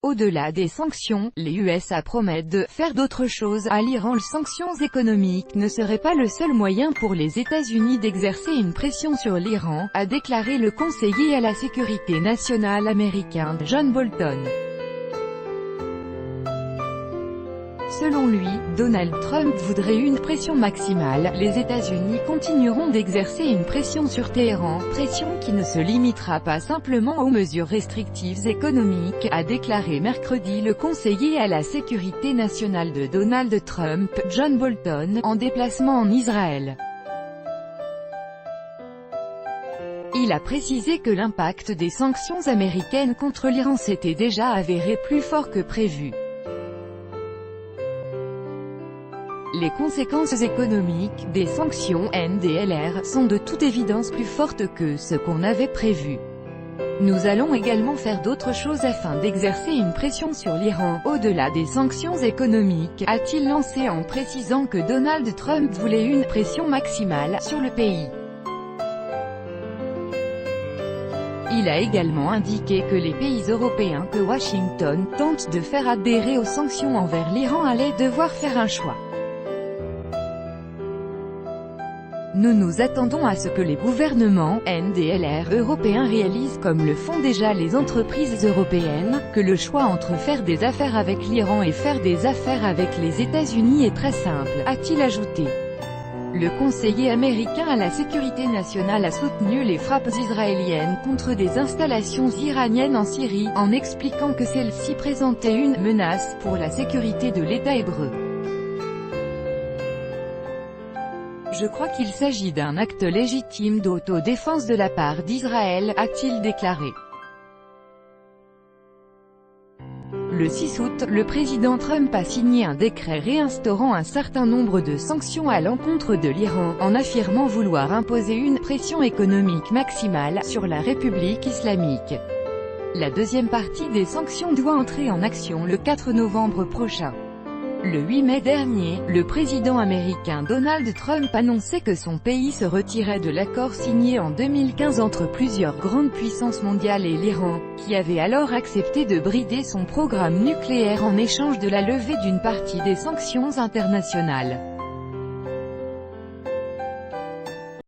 Au-delà des sanctions, les USA promettent de « faire d'autres choses » à l'Iran. Les sanctions économiques ne seraient pas le seul moyen pour les États-Unis d'exercer une pression sur l'Iran, a déclaré le conseiller à la sécurité nationale américain, John Bolton. Selon lui, Donald Trump voudrait une pression maximale. Les États-Unis continueront d'exercer une pression sur Téhéran, pression qui ne se limitera pas simplement aux mesures restrictives économiques, a déclaré mercredi le conseiller à la sécurité nationale de Donald Trump, John Bolton, en déplacement en Israël. Il a précisé que l'impact des sanctions américaines contre l'Iran s'était déjà avéré plus fort que prévu. Les conséquences économiques des sanctions NDLR sont de toute évidence plus fortes que ce qu'on avait prévu. Nous allons également faire d'autres choses afin d'exercer une pression sur l'Iran, au-delà des sanctions économiques, a-t-il lancé en précisant que Donald Trump voulait une pression maximale sur le pays. Il a également indiqué que les pays européens que Washington tente de faire adhérer aux sanctions envers l'Iran allaient devoir faire un choix. Nous nous attendons à ce que les gouvernements NDLR européens réalisent, comme le font déjà les entreprises européennes, que le choix entre faire des affaires avec l'Iran et faire des affaires avec les États-Unis est très simple, a-t-il ajouté. Le conseiller américain à la sécurité nationale a soutenu les frappes israéliennes contre des installations iraniennes en Syrie, en expliquant que celles-ci présentaient une « menace » pour la sécurité de l'État hébreu. Je crois qu'il s'agit d'un acte légitime d'autodéfense de la part d'Israël, a-t-il déclaré. Le 6 août, le président Trump a signé un décret réinstaurant un certain nombre de sanctions à l'encontre de l'Iran, en affirmant vouloir imposer une pression économique maximale sur la République islamique. La deuxième partie des sanctions doit entrer en action le 4 novembre prochain. Le 8 mai dernier, le président américain Donald Trump annonçait que son pays se retirait de l'accord signé en 2015 entre plusieurs grandes puissances mondiales et l'Iran, qui avait alors accepté de brider son programme nucléaire en échange de la levée d'une partie des sanctions internationales.